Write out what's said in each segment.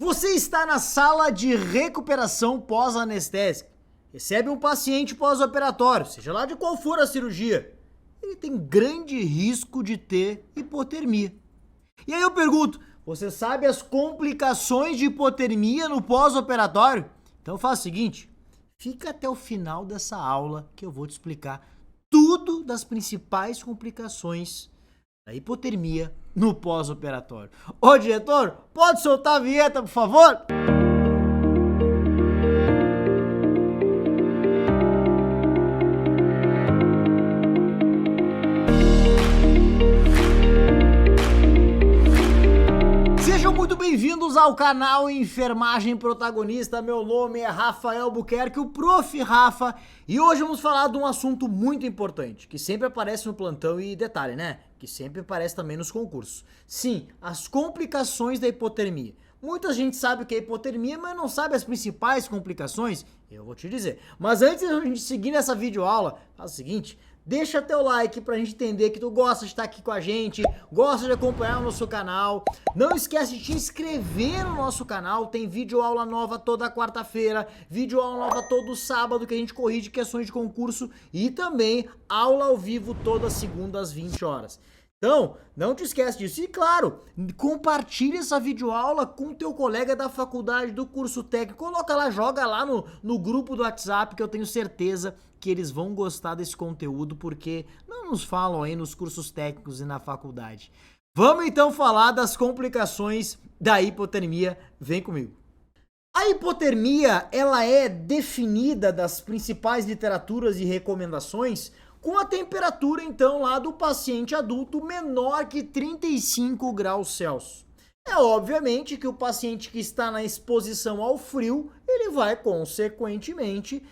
Você está na sala de recuperação pós-anestésica. Recebe um paciente pós-operatório, seja lá de qual for a cirurgia. Ele tem grande risco de ter hipotermia. E aí eu pergunto, você sabe as complicações de hipotermia no pós-operatório? Então faz o seguinte, fica até o final dessa aula que eu vou te explicar tudo das principais complicações da hipotermia no pós-operatório. Ô diretor, pode soltar a vinheta, por favor? Sejam muito bem-vindos ao canal Enfermagem Protagonista. Meu nome é Rafael Buquerque, o Prof. Rafa, e hoje vamos falar de um assunto muito importante, que sempre aparece no plantão e detalhe, né? Que sempre aparece também nos concursos. Sim, as complicações da hipotermia. Muita gente sabe o que é hipotermia, mas não sabe as principais complicações. Eu vou te dizer. Mas antes de a gente seguir nessa videoaula, faz o seguinte, deixa teu like pra gente entender que tu gosta de estar aqui com a gente, gosta de acompanhar o nosso canal. Não esquece de te inscrever no nosso canal, tem videoaula nova toda quarta-feira, videoaula nova todo sábado que a gente corrige questões de concurso e também aula ao vivo toda segunda às 20 horas. Então, não te esquece disso. E claro, compartilha essa videoaula com o teu colega da faculdade, do curso técnico. Coloca lá, joga lá no grupo do WhatsApp que eu tenho certeza que eles vão gostar desse conteúdo porque não nos falam aí nos cursos técnicos e na faculdade. Vamos então falar das complicações da hipotermia. Vem comigo. A hipotermia, ela é definida das principais literaturas e recomendações com a temperatura, então, lá do paciente adulto menor que 35 graus Celsius. É obviamente que o paciente que está na exposição ao frio, ele vai, consequentemente,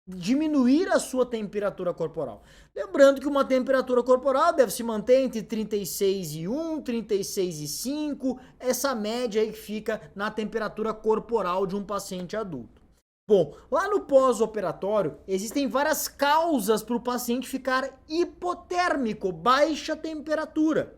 diminuir a sua temperatura corporal. Lembrando que uma temperatura corporal deve se manter entre 36,1, 36,5, essa média aí que fica na temperatura corporal de um paciente adulto. Bom, lá no pós-operatório, existem várias causas para o paciente ficar hipotérmico, baixa temperatura.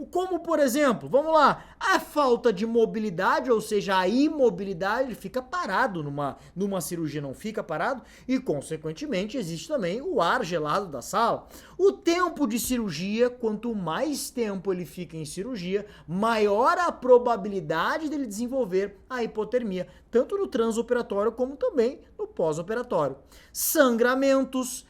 Como, por exemplo, vamos lá, a falta de mobilidade, ou seja, a imobilidade, ele fica parado numa cirurgia, não fica parado, e, consequentemente, existe também o ar gelado da sala. O tempo de cirurgia, quanto mais tempo ele fica em cirurgia, maior a probabilidade dele desenvolver a hipotermia, tanto no transoperatório como também no pós-operatório. Sangramentos,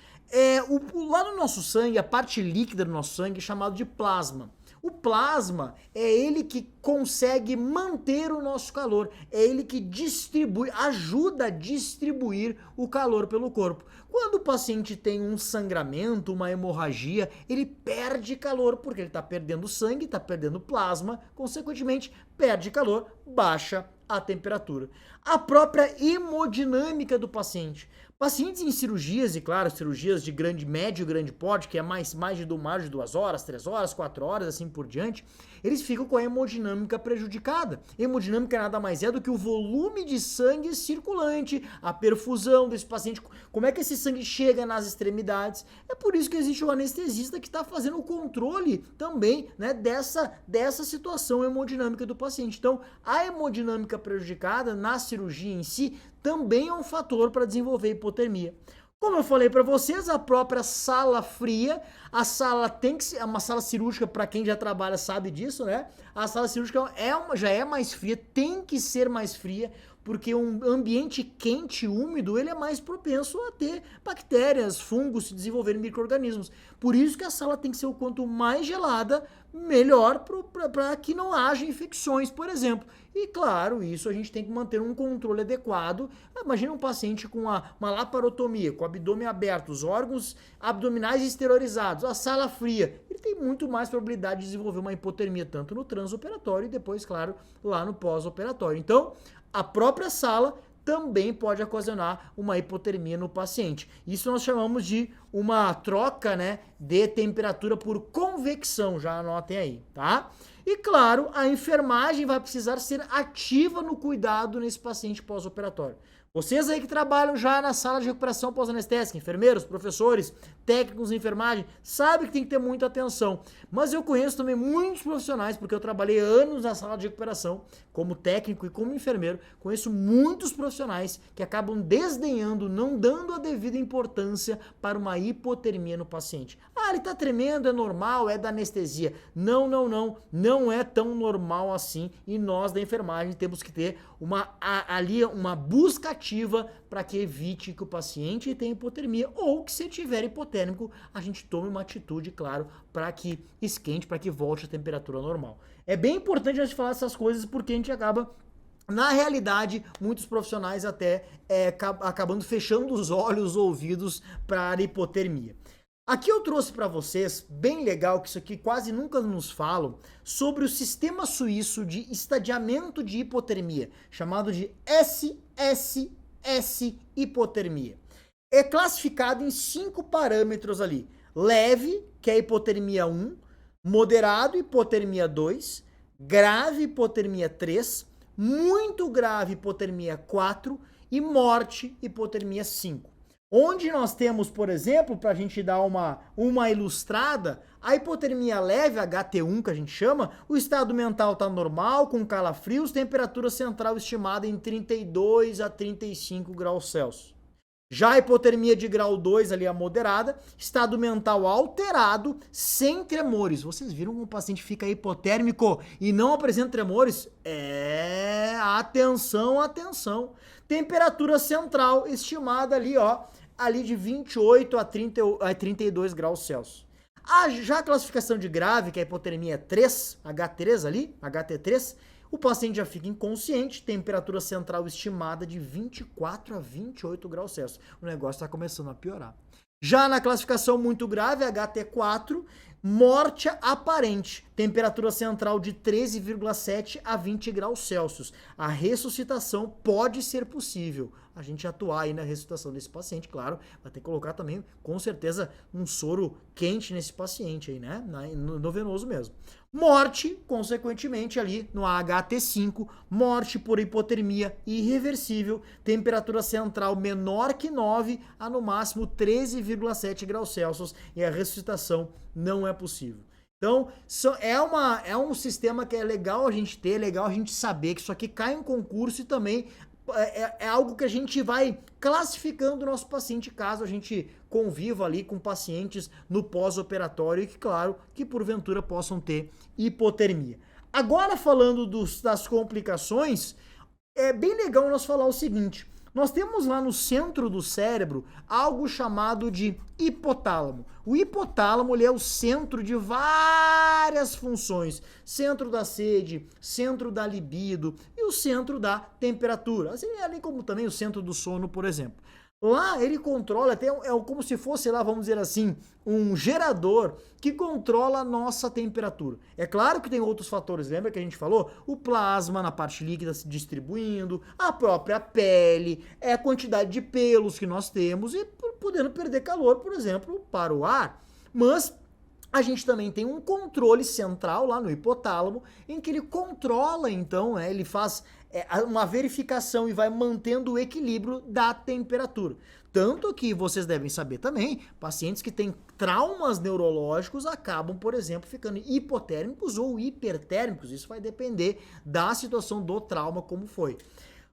lá no nosso sangue, a parte líquida do nosso sangue é chamado de plasma. O plasma é ele que consegue manter o nosso calor, é ele que distribui, ajuda a distribuir o calor pelo corpo. Quando o paciente tem um sangramento, uma hemorragia, ele perde calor, porque ele está perdendo sangue, está perdendo plasma, consequentemente perde calor, baixa a temperatura. A própria hemodinâmica do paciente. Pacientes em cirurgias, e claro, cirurgias de médio e grande porte, que é mais de 2 horas, 3 horas, 4 horas, assim por diante, eles ficam com a hemodinâmica prejudicada. Hemodinâmica nada mais é do que o volume de sangue circulante, a perfusão desse paciente, como é que esse sangue chega nas extremidades. É por isso que existe o anestesista que está fazendo o controle também, né, dessa situação hemodinâmica do paciente. Então, a hemodinâmica prejudicada na cirurgia em si também é um fator para desenvolver hipotermia. Como eu falei para vocês, a própria sala fria, a sala tem que ser, uma sala cirúrgica, para quem já trabalha sabe disso, né? A sala cirúrgica já é mais fria, tem que ser mais fria, porque um ambiente quente, úmido, ele é mais propenso a ter bactérias, fungos, se desenvolverem micro-organismos. Por isso que a sala tem que ser o quanto mais gelada, melhor para que não haja infecções, por exemplo. E claro, isso a gente tem que manter um controle adequado. Imagina um paciente com uma laparotomia, com o abdômen aberto, os órgãos abdominais esterilizados, a sala fria. Ele tem muito mais probabilidade de desenvolver uma hipotermia, tanto no transoperatório e depois, claro, lá no pós-operatório. Então, a própria sala também pode ocasionar uma hipotermia no paciente. Isso nós chamamos de uma troca, né, de temperatura por convecção, já anotem aí, tá? E claro, a enfermagem vai precisar ser ativa no cuidado nesse paciente pós-operatório. Vocês aí que trabalham já na sala de recuperação pós-anestésica, enfermeiros, professores, técnicos de enfermagem, sabem que tem que ter muita atenção. Mas eu conheço também muitos profissionais, porque eu trabalhei anos na sala de recuperação, como técnico e como enfermeiro, conheço muitos profissionais que acabam desdenhando, não dando a devida importância para uma hipotermia no paciente. Ah, ele tá tremendo, é normal, é da anestesia. Não é tão normal assim, e nós da enfermagem temos que ter uma busca ativa para que evite que o paciente tenha hipotermia, ou que se tiver hipotérmico, a gente tome uma atitude, claro, para que esquente, para que volte a temperatura normal. É bem importante a gente falar essas coisas, porque a gente acaba, na realidade, muitos profissionais até acabando fechando os olhos, os ouvidos para a hipotermia. Aqui eu trouxe para vocês, bem legal, que isso aqui quase nunca nos falam, sobre o sistema suíço de estadiamento de hipotermia, chamado de SSS hipotermia. É classificado em 5 parâmetros ali: leve, que é hipotermia 1, moderado, hipotermia 2, grave, hipotermia 3, muito grave, hipotermia 4 e morte, hipotermia 5. Onde nós temos, por exemplo, para a gente dar uma ilustrada, a hipotermia leve, HT1 que a gente chama, o estado mental está normal, com calafrios, temperatura central estimada em 32 a 35 graus Celsius. Já a hipotermia de grau 2, ali a moderada, estado mental alterado, sem tremores. Vocês viram como o paciente fica hipotérmico e não apresenta tremores? Atenção. Temperatura central estimada ali de 28 a 32 graus Celsius. Já a classificação de grave, que é a hipotermia 3, H3 ali, HT3, o paciente já fica inconsciente, temperatura central estimada de 24 a 28 graus Celsius. O negócio está começando a piorar. Já na classificação muito grave, HT4, morte aparente, temperatura central de 13,7 a 20 graus Celsius. A ressuscitação pode ser possível. A gente atuar aí na ressuscitação desse paciente, claro, vai ter que colocar também, com certeza, um soro quente nesse paciente aí, né? No venoso mesmo. Morte, consequentemente, ali no HT5, morte por hipotermia irreversível, temperatura central menor que 9 a no máximo 13,7 graus Celsius, e a ressuscitação não é possível. Então, é um sistema que é legal a gente ter, é legal a gente saber que isso aqui cai em concurso, e também é algo que a gente vai classificando o nosso paciente caso a gente conviva ali com pacientes no pós-operatório e que, claro, que porventura possam ter hipotermia. Agora, falando das complicações, é bem legal nós falar o seguinte: nós temos lá no centro do cérebro algo chamado de hipotálamo. O hipotálamo, ele é o centro de várias funções: centro da sede, centro da libido e o centro da temperatura, assim como também o centro do sono, por exemplo. Lá ele controla, como se fosse lá, vamos dizer assim, um gerador que controla a nossa temperatura. É claro que tem outros fatores, lembra que a gente falou? O plasma na parte líquida se distribuindo, a própria pele, a quantidade de pelos que nós temos e podendo perder calor, por exemplo, para o ar. Mas a gente também tem um controle central lá no hipotálamo, em que ele controla, então, ele faz uma verificação e vai mantendo o equilíbrio da temperatura. Tanto que vocês devem saber também, pacientes que têm traumas neurológicos acabam, por exemplo, ficando hipotérmicos ou hipertérmicos. Isso vai depender da situação do trauma, como foi.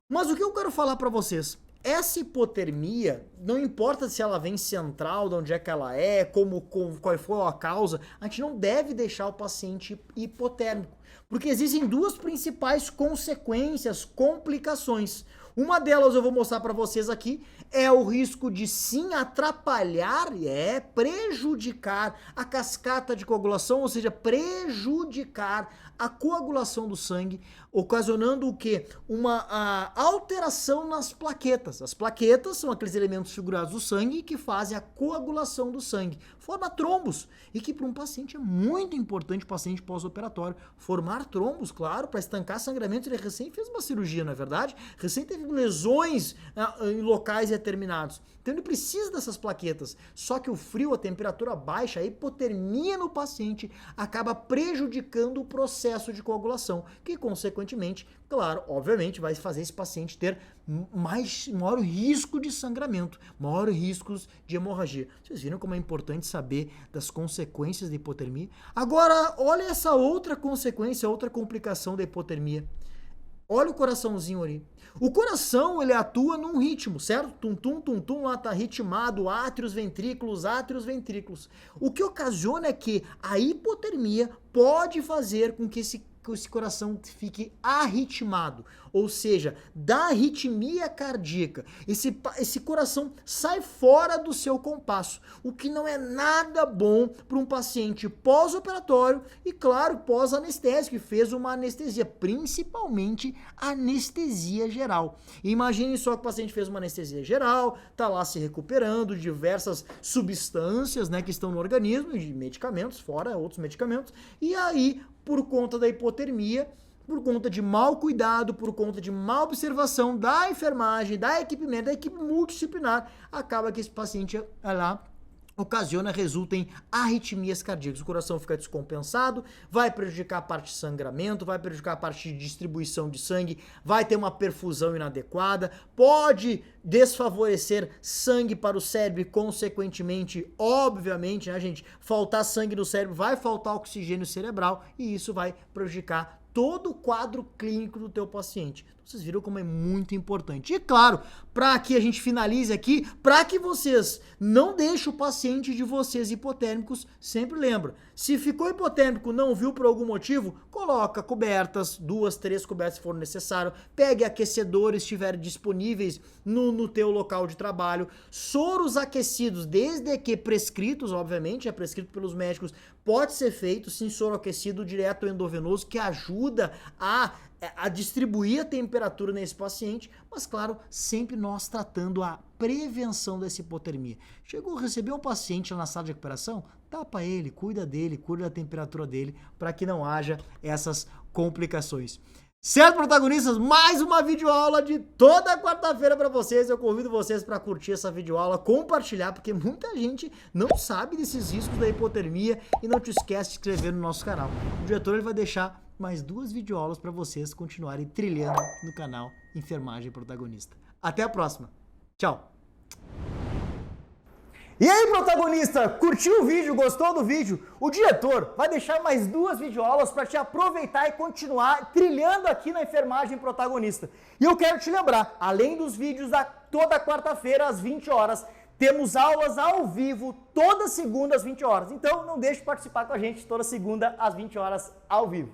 Mas o que eu quero falar para vocês? Essa hipotermia, não importa se ela vem central, de onde é que ela é, qual foi a causa, a gente não deve deixar o paciente hipotérmico, porque existem duas principais consequências, complicações. Uma delas eu vou mostrar para vocês aqui, é o risco de sim atrapalhar, prejudicar a cascata de coagulação, ou seja, prejudicar a coagulação do sangue, ocasionando o quê? Uma alteração nas plaquetas. As plaquetas são aqueles elementos figurados do sangue que fazem a coagulação do sangue. Forma trombos, e que para um paciente é muito importante, paciente pós-operatório, formar trombos, claro, para estancar sangramento. Ele recém fez uma cirurgia, não é verdade? Recém teve lesões em locais determinados. Então ele precisa dessas plaquetas. Só que o frio, a temperatura baixa, a hipotermia no paciente acaba prejudicando o processo de coagulação, que consequentemente, claro, obviamente vai fazer esse paciente ter maior risco de sangramento, maior riscos de hemorragia. Vocês viram como é importante saber das consequências da hipotermia? Agora, olha essa outra consequência, outra complicação da hipotermia. Olha o coraçãozinho ali. O coração, ele atua num ritmo, certo? Tum-tum, tum-tum, lá tá ritmado, átrios, ventrículos, átrios, ventrículos. O que ocasiona é que a hipotermia pode fazer com que esse coração fique arritmado, ou seja, da arritmia cardíaca. Esse coração sai fora do seu compasso, o que não é nada bom para um paciente pós-operatório e, claro, pós-anestésico, que fez uma anestesia, principalmente anestesia geral. Imagine só que o paciente fez uma anestesia geral, tá lá se recuperando, diversas substâncias, né, que estão no organismo, de medicamentos, fora outros medicamentos, e aí, por conta da hipotermia, por conta de mau cuidado, por conta de má observação da enfermagem, da equipe médica, da equipe multidisciplinar, acaba que esse paciente lá resulta em arritmias cardíacas. O coração fica descompensado, vai prejudicar a parte de sangramento, vai prejudicar a parte de distribuição de sangue, vai ter uma perfusão inadequada, pode desfavorecer sangue para o cérebro e, consequentemente, obviamente, né, gente, faltar sangue no cérebro, vai faltar oxigênio cerebral e isso vai prejudicar todo o quadro clínico do teu paciente. Vocês viram como é muito importante. E claro, para que a gente finalize aqui, para que vocês não deixem o paciente de vocês hipotérmicos, sempre lembra, se ficou hipotérmico, não viu por algum motivo, coloca cobertas, 2, 3 cobertas se for necessário, pegue aquecedores, estiverem disponíveis no teu local de trabalho, soros aquecidos, desde que prescritos, obviamente, é prescrito pelos médicos, pode ser feito, sim, soro aquecido direto endovenoso, que ajuda a distribuir a temperatura nesse paciente, mas claro, sempre nós tratando a prevenção dessa hipotermia. Chegou a receber um paciente lá na sala de recuperação, tapa ele, cuida da temperatura dele, para que não haja essas complicações. Certo, protagonistas? Mais uma videoaula de toda quarta-feira para vocês. Eu convido vocês para curtir essa videoaula, compartilhar, porque muita gente não sabe desses riscos da hipotermia e não te esquece de se inscrever no nosso canal. O diretor ele vai deixar mais 2 videoaulas para vocês continuarem trilhando no canal Enfermagem Protagonista. Até a próxima. Tchau. E aí, protagonista, curtiu o vídeo, gostou do vídeo? O diretor vai deixar mais 2 videoaulas para te aproveitar e continuar trilhando aqui na Enfermagem Protagonista. E eu quero te lembrar, além dos vídeos toda quarta-feira às 20 horas, temos aulas ao vivo toda segunda às 20 horas. Então não deixe de participar com a gente toda segunda às 20 horas ao vivo.